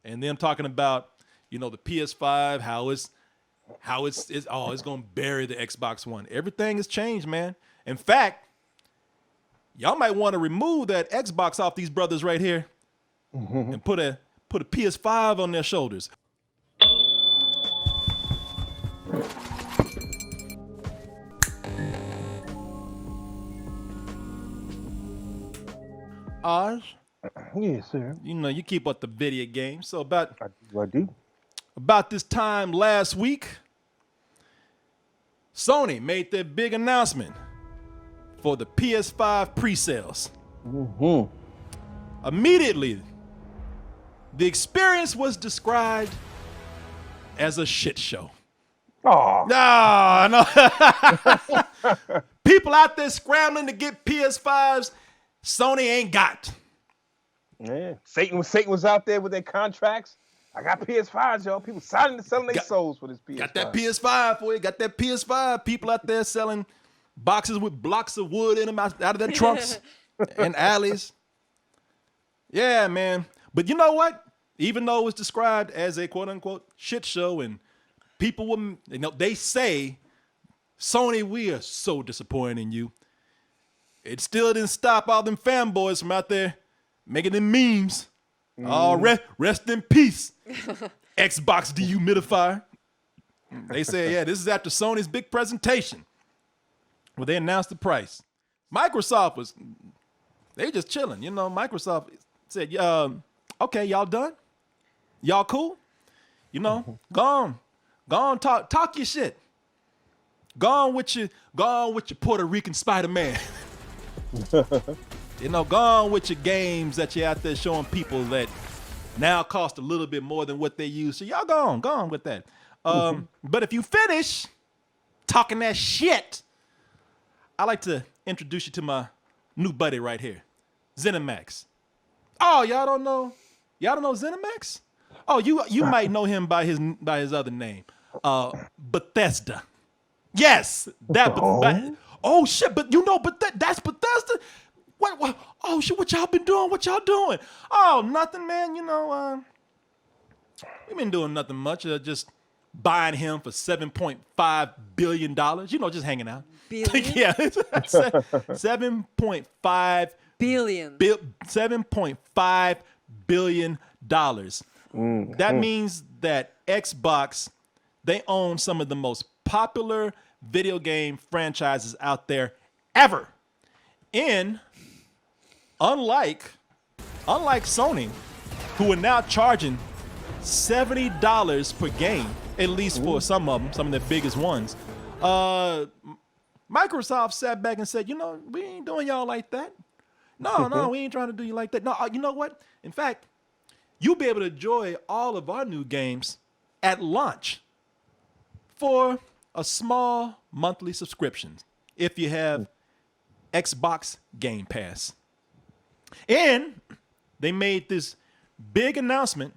and them talking about, the PS5, how it's going to bury the Xbox One. Everything has changed, man. In fact, y'all might want to remove that Xbox off these brothers right here and put a PS5 on their shoulders. Oz, Yes, sir. you keep up the video games. So I do. about this time last week, Sony made their big announcement for the PS5 pre-sales. Immediately, the experience was described as a shit show. Oh, No. People out there scrambling to get PS5s, Sony ain't got. man. Satan was out there with their contracts. I got PS5s, y'all. People selling their souls for this PS5. Got that PS5 for you. Got that PS5. People out there selling boxes with blocks of wood in them out of their trunks and alleys. Yeah, man. But you know what? Even though it's described as a quote unquote shit show, and people will, they say, Sony, we are so disappointed in you. It still didn't stop all them fanboys from out there making them memes. Oh, rest in peace, Xbox dehumidifier. They say, yeah, this is after Sony's big presentation where they announced the price. Microsoft they just chilling. Microsoft said, okay, y'all done? Y'all cool? Go on, talk your shit. Go on with your Puerto Rican Spider-Man. Go on with your games that you're out there showing people that now cost a little bit more than what they used. So y'all go on with that. But if you finish talking that shit, I'd like to introduce you to my new buddy right here, ZeniMax. Oh, y'all don't know ZeniMax? Oh, you might know him by his other name, Bethesda. Yes, that. Oh shit! But that's Bethesda. What? Oh shit! What y'all been doing? What y'all doing? Oh, nothing, man. We've been doing nothing much. Just buying him for $7.5 billion. Just hanging out. Billion? Yeah, 7.5 billion. $7.5 billion. That means that Xbox, they own some of the most popular video game franchises out there ever. And unlike Sony, who are now charging $70 per game, at least for some of the biggest ones, Microsoft sat back and said, we ain't doing y'all like that. No, we ain't trying to do you like that. No, you know what? In fact, you'll be able to enjoy all of our new games at launch for a small monthly subscription if you have Xbox Game Pass. And they made this big announcement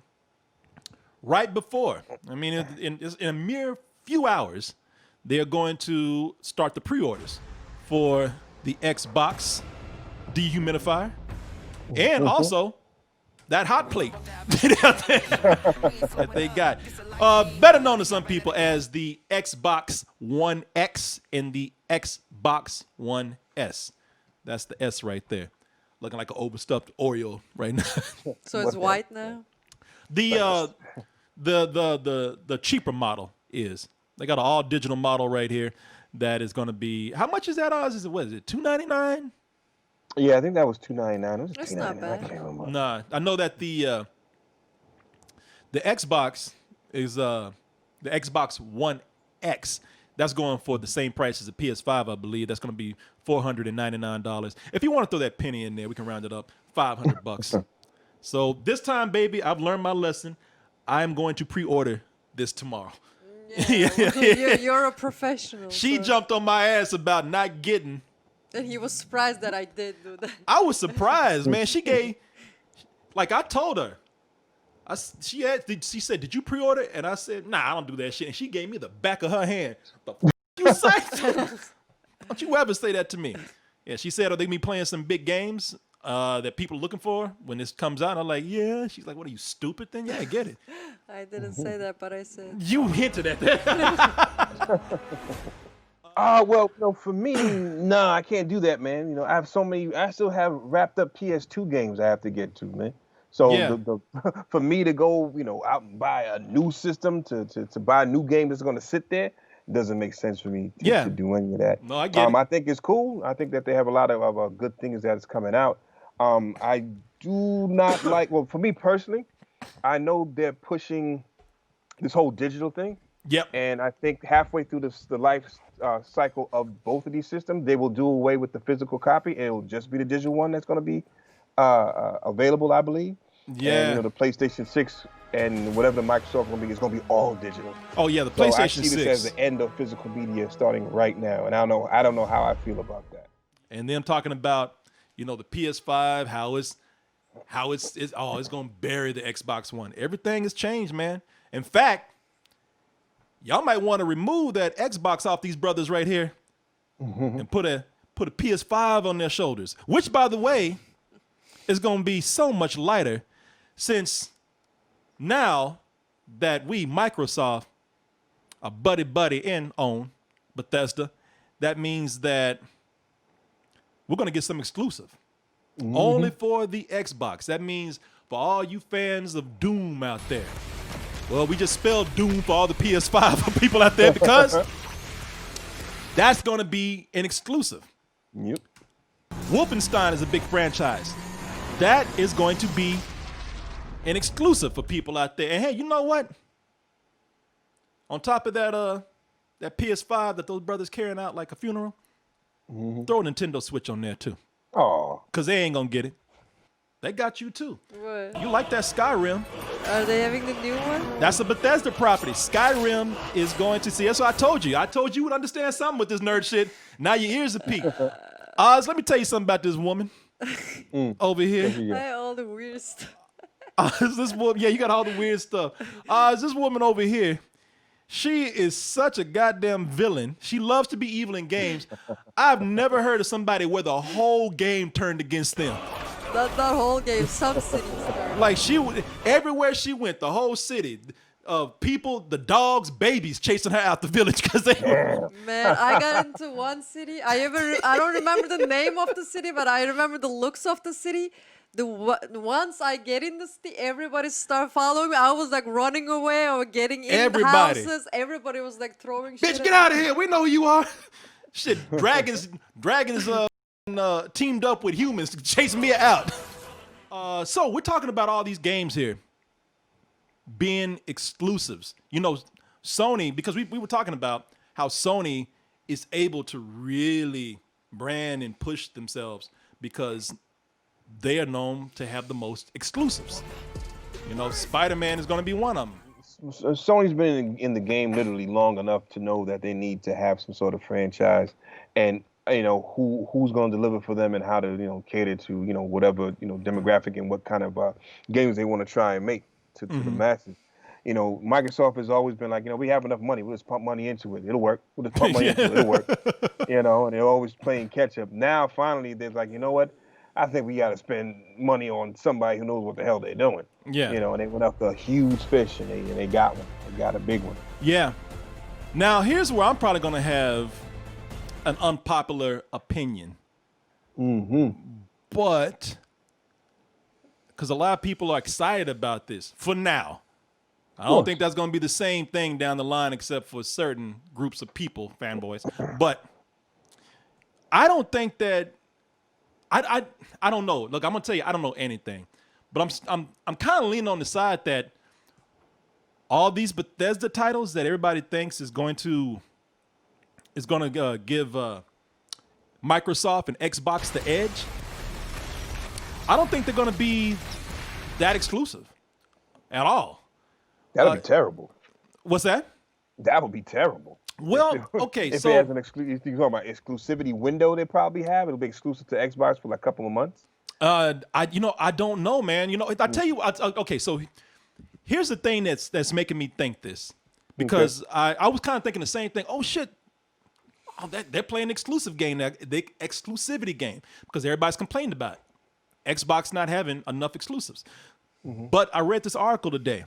right before. I mean, in a mere few hours, they're going to start the pre-orders for the Xbox dehumidifier and also that hot plate that they got. Better known to some people as the Xbox One X and the Xbox One S. That's the S right there. Looking like an overstuffed Oreo right now. So it's white now? The cheaper model is. They got an all digital model right here that is going to be, how much is that, Oz? What is it, $299? Yeah, I think that was $299. That's not bad. I can't remember. Nah, I know that the Xbox is the Xbox One X. That's going for the same price as the PS5, I believe. That's going to be $499. If you want to throw that penny in there, we can round it up, $500. So this time, baby, I've learned my lesson. I am going to pre-order this tomorrow. Yeah. You're a professional. She so. jumped on my ass about not getting. And he was surprised that I did do that. I was surprised, man. She gave, like I told her, she said, "Did you pre-order?" And I said, "Nah, I don't do that shit." And she gave me the back of her hand. The f- you say? Don't you ever say that to me? Yeah, she said, "Are they be playing some big games that people are looking for when this comes out. I'm like, yeah. She's like, what are you, stupid then? Yeah, I get it. I didn't say that, but I said. You hinted at that. Well, for me, nah, I can't do that, man. I have so many. I still have wrapped up PS2 games I have to get to, man. So Yeah. for me to go, out and buy a new system to buy a new game that's going to sit there doesn't make sense for me to do any of that. No, I get it. I think it's cool. I think that they have a lot of good things that's coming out. I do not like. Well, for me personally, I know they're pushing this whole digital thing. Yep. And I think halfway through the life cycle of both of these systems, they will do away with the physical copy. And it'll just be the digital one that's going to be available, I believe. Yeah. And the PlayStation 6 and whatever the Microsoft will be is going to be all digital. Oh yeah, the So I PlayStation see 6. this as the end of physical media starting right now, and I don't know how I feel about that. And them talking about, the PS5, how it's going to bury the Xbox One. Everything has changed, man. In fact, y'all might want to remove that Xbox off these brothers right here and put a PS5 on their shoulders, which, by the way, is going to be so much lighter since now that we, Microsoft, are buddy in on Bethesda, that means that we're going to get some exclusive only for the Xbox. That means for all you fans of Doom out there. Well, we just spelled Doom for all the PS5 people out there because that's going to be an exclusive. Yep. Wolfenstein is a big franchise. That is going to be an exclusive for people out there. And hey, you know what? On top of that PS5 that those brothers carrying out like a funeral, throw a Nintendo Switch on there too. Oh. Because they ain't going to get it. They got you too. What? You like that Skyrim. Are they having the new one? That's a Bethesda property. Skyrim is going to see. That's what I told you. I told you would understand something with this nerd shit. Now your ears are peaked. Oz, let me tell you something about this woman over here. I have all the weird stuff. This woman, yeah, you got all the weird stuff. This woman over here, she is such a goddamn villain. She loves to be evil in games. I've never heard of somebody where the whole game turned against them. Not whole game, some cities. Like everywhere she went, the whole city of people, the dogs, babies chasing her out the village because they were. Man, I got into one city. I don't remember the name of the city, but I remember the looks of the city. Once I get in the city, everybody start following me. I was like running away or getting in the houses. Everybody was like throwing shit. Bitch, get out of here. We know who you are. Shit, dragons teamed up with humans to chase me out. So we're talking about all these games here being exclusives. Sony, because we were talking about how Sony is able to really brand and push themselves because they are known to have the most exclusives. Spider-Man is going to be one of them. Sony's been in the game literally long enough to know that they need to have some sort of franchise, and who's going to deliver for them and how to cater to whatever demographic and what kind of games they want to try and make to the masses. Microsoft has always been like, we have enough money, we'll just pump money into it, it'll work. We'll just pump money into it, it'll work. And they're always playing catch up. Now finally they're like, you know what? I think we got to spend money on somebody who knows what the hell they're doing. Yeah. And they went after a huge fish and they got one. They got a big one. Yeah. Now, here's where I'm probably going to have an unpopular opinion. But, because a lot of people are excited about this for now. I don't think that's going to be the same thing down the line except for certain groups of people, fanboys. But I don't think that I don't know. Look, I'm gonna tell you, I don't know anything, but I'm kind of leaning on the side that all these Bethesda titles that everybody thinks is going to give Microsoft and Xbox the edge. I don't think they're gonna be that exclusive at all. That'll be terrible. What's that? That would be terrible. Well, okay, if so it has an you talking about exclusivity window they probably have, it'll be exclusive to Xbox for like a couple of months. I don't know, man. I tell you, okay, so here's the thing that's making me think this, because I was kind of thinking the same thing. Oh shit, they're playing exclusive game now, the exclusivity game, because everybody's complained about it. Xbox not having enough exclusives. But I read this article today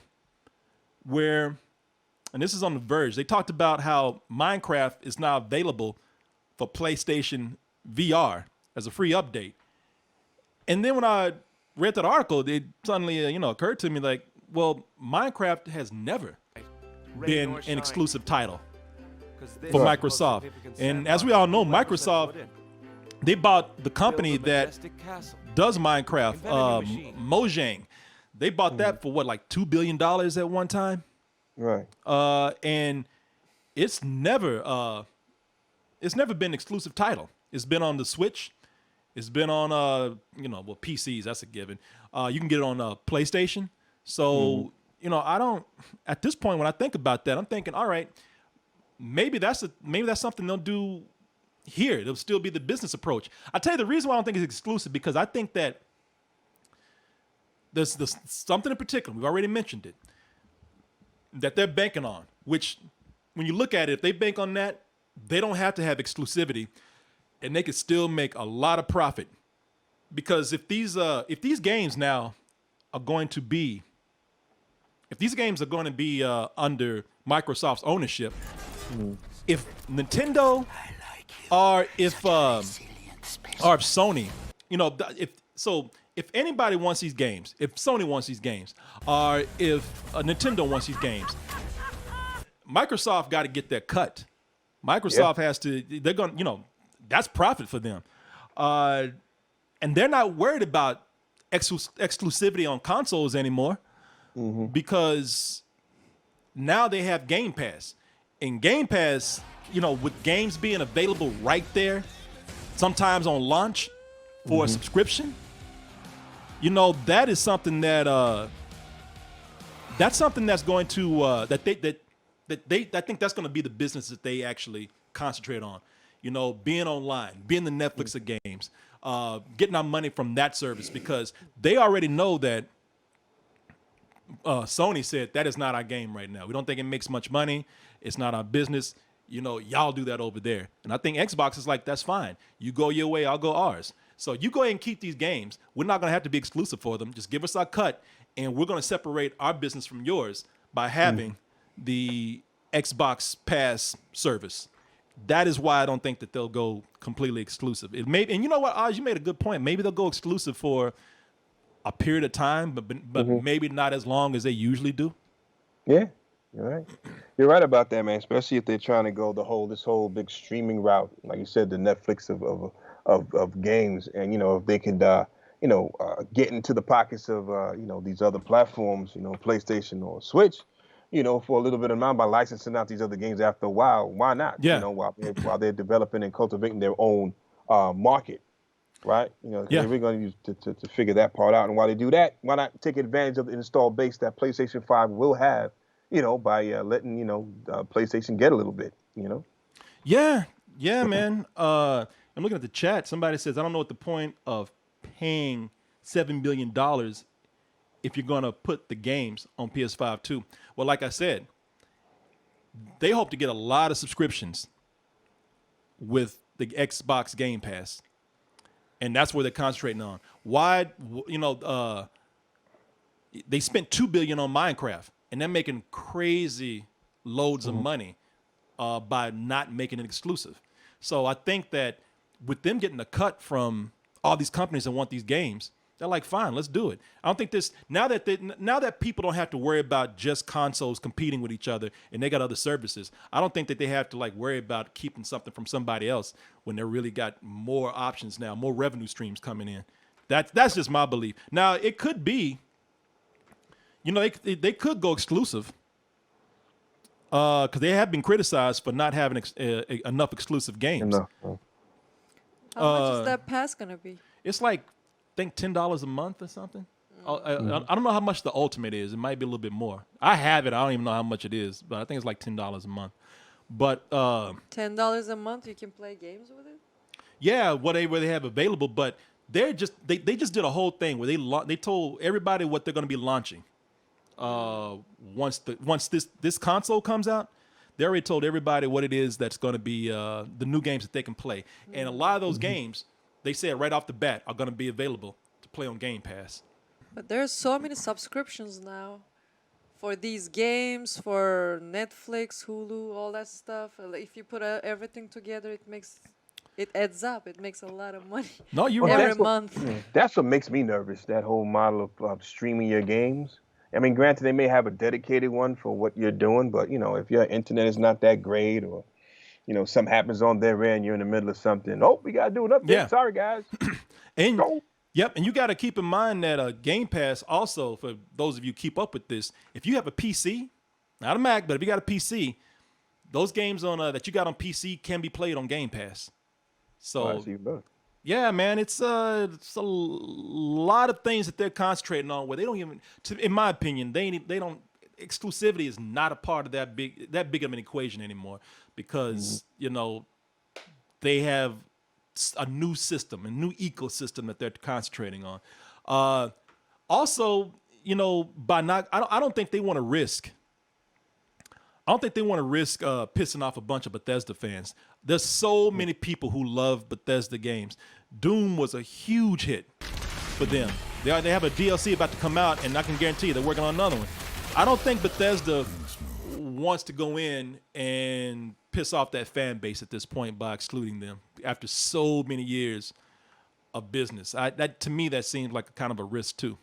where, and this is on The Verge, they talked about how Minecraft is now available for PlayStation VR as a free update. And then when I read that article, it suddenly occurred to me like, well, Minecraft has never been an exclusive title for Microsoft. And as we all know, Microsoft, they bought the company that does Minecraft, Mojang. They bought that for what, like $2 billion at one time? Right. And it's never been an exclusive title. It's been on the Switch. It's been on PCs, that's a given. You can get it on PlayStation. So, I don't, at this point when I think about that, I'm thinking, all right, maybe that's something they'll do here. It'll still be the business approach. I tell you the reason why I don't think it's exclusive, because I think that there's something in particular, we've already mentioned it, that they're banking on, which when you look at it, if they bank on that, they don't have to have exclusivity and they could still make a lot of profit. Because if these games now are going to be, under Microsoft's ownership, if Nintendo or if Sony, if anybody wants these games, if Sony wants these games, or if Nintendo wants these games, Microsoft got to get their cut. Microsoft has to, they're going to, that's profit for them. And they're not worried about exclusivity on consoles anymore because now they have Game Pass. And Game Pass, with games being available right there, sometimes on launch for a subscription, that is something that that's something that's going to I think that's going to be the business that they actually concentrate on. Being online, being the Netflix of games, getting our money from that service, because they already know that Sony said that is not our game right now. We don't think it makes much money. It's not our business. Y'all do that over there. And I think Xbox is like, that's fine. You go your way, I'll go ours. So you go ahead and keep these games. We're not going to have to be exclusive for them. Just give us our cut, and we're going to separate our business from yours by having the Xbox Pass service. That is why I don't think that they'll go completely exclusive. It may, and you know what, Oz, you made a good point. Maybe they'll go exclusive for a period of time, but maybe not as long as they usually do. Yeah, you're right. You're right about that, man. Especially if they're trying to go this whole big streaming route, like you said, the Netflix of games, and if they could get into the pockets of these other platforms, PlayStation or Switch, for a little bit of amount by licensing out these other games after a while. Why not? Yeah. While they're developing and cultivating their own market, right? We're going to use to figure that part out. And while they do that, why not take advantage of the installed base that PlayStation 5 will have, by letting PlayStation get a little bit, Yeah, man. I'm looking at the chat. Somebody says, I don't know what the point of paying $7 billion if you're going to put the games on PS5 too. Well, like I said, they hope to get a lot of subscriptions with the Xbox Game Pass. And that's where they're concentrating on. Why, they spent $2 billion on Minecraft, and they're making crazy loads of money by not making it exclusive. So I think that with them getting a cut from all these companies that want these games, they're like, fine, let's do it. I don't think this, now that people don't have to worry about just consoles competing with each other and they got other services, I don't think that they have to worry about keeping something from somebody else when they really got more options now, more revenue streams coming in. That's just my belief. Now, it could be, they could go exclusive because they have been criticized for not having enough exclusive games. How much is that pass going to be? It's like, I think $10 a month or something. I don't know how much the ultimate is. It might be a little bit more. I have it. I don't even know how much it is, but I think it's like $10 a month. But $10 a month, you can play games with it. Yeah, whatever they have available. But they just did a whole thing where they told everybody what they're going to be launching. Once this console comes out, they already told everybody what it is that's going to be the new games that they can play, and a lot of those games, they said right off the bat, are going to be available to to play on Game Pass. But there's so many subscriptions now for these games, for Netflix, Hulu, all that stuff. If you put everything together, it adds up. It makes a lot of money No, you're Well, right. every month. That's what makes me nervous. That whole model of streaming your games. I mean, granted, they may have a dedicated one for what you're doing, but if your internet is not that great, or something happens on their end, you're in the middle of something. Oh, we gotta do an update. Yeah. Sorry, guys. And Go. yep, and you got to keep in mind that Game Pass also, for those of you who keep up with this, if you have a PC, not a Mac, but if you got a PC, those games on that you got on PC can be played on Game Pass. So Oh, I see you both. yeah, man, it's a lot of things that they're concentrating on where they don't even, in my opinion, they don't. Exclusivity is not a part of that big of an equation anymore, because they have a new system, a new ecosystem that they're concentrating on. Also, by not, I don't think they want to risk. I don't think they want to risk pissing off a bunch of Bethesda fans. There's so many people who love Bethesda games. Doom was a huge hit for them. They have a DLC about to come out, and I can guarantee you they're working on another one. I don't think Bethesda wants to go in and piss off that fan base at this point by excluding them after so many years of business. That to me, that seems like a kind of a risk too.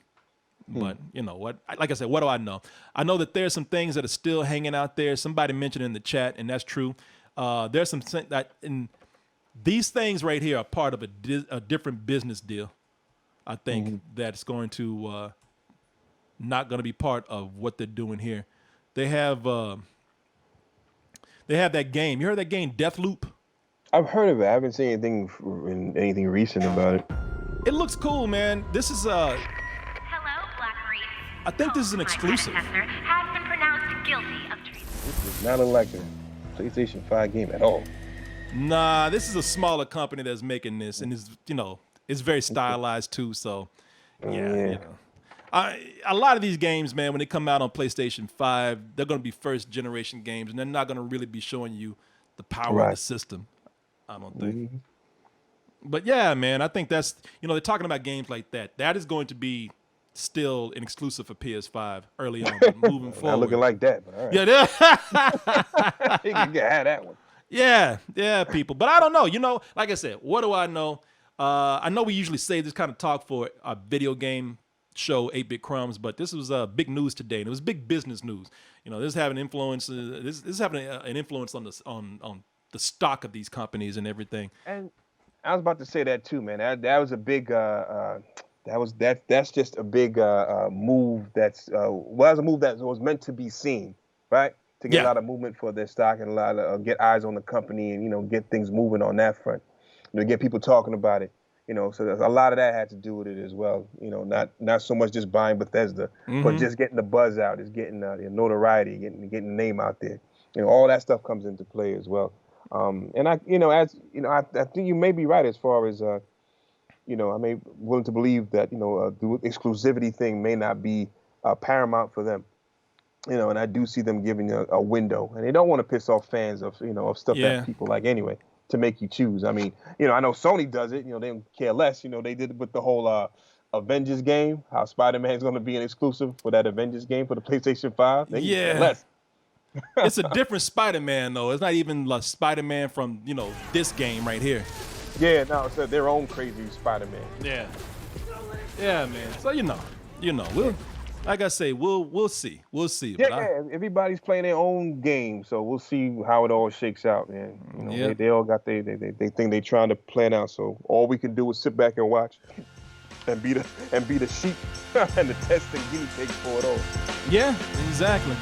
But you know what? Like I said, what do I know? I know that there's some things that are still hanging out there. Somebody mentioned in the chat, and that's true. There's some that in these things right here are part of a different business deal. I think that's going to not going to be part of what they're doing here. They have that game. You heard that game, Deathloop? I've heard of it. I haven't seen anything recent about it. It looks cool, man. This is Hello, Black Reef. I think this is an exclusive. My predecessor has been pronounced guilty of treason. This does not look like a PlayStation 5 game at all. Nah, this is a smaller company that's making this, and it's very stylized too. So, yeah. A lot of these games, man, when they come out on PlayStation 5, they're going to be first generation games, and they're not going to really be showing you the power of the system. I don't think. But yeah, man, I think that's, they're talking about games like that. That is going to be still an exclusive for PS5 early on, but moving forward. Not looking like that, but all right. Yeah, You can have that one. yeah, people. But I don't know. Like I said, what do I know? I know we usually say this kind of talk for a video game show, 8-Bit Crumbs, but this was big news today, and it was big business news. This is having influence. This is having an influence on the stock of these companies and everything. And I was about to say that too, man. That was a big. That's just a big move. That's was a move that was meant to be seen, right? To get a lot of movement for their stock and a lot of get eyes on the company and get things moving on that front. Get people talking about it. So there's a lot of that had to do with it as well. Not so much just buying Bethesda, but just getting the buzz out, is getting the notoriety, getting the name out there. All that stuff comes into play as well. And I think you may be right as far as I may willing to believe that the exclusivity thing may not be paramount for them. And I do see them giving a window, and they don't want to piss off fans of of stuff that people like anyway, to make you choose. I mean, I know Sony does it. They don't care less. They did it with the whole Avengers game. How Spider-Man's going to be an exclusive for that Avengers game for the PlayStation 5. They care less. It's a different Spider-Man though. It's not even like Spider-Man from this game right here. Yeah, no, it's their own crazy Spider-Man. Yeah, man. So we'll, like I say, we'll see. Yeah, everybody's playing their own game, so we'll see how it all shakes out, man. They all got they think they're trying to plan out. So all we can do is sit back and watch, and be the sheep and the test and guinea pigs for it all. Yeah, exactly.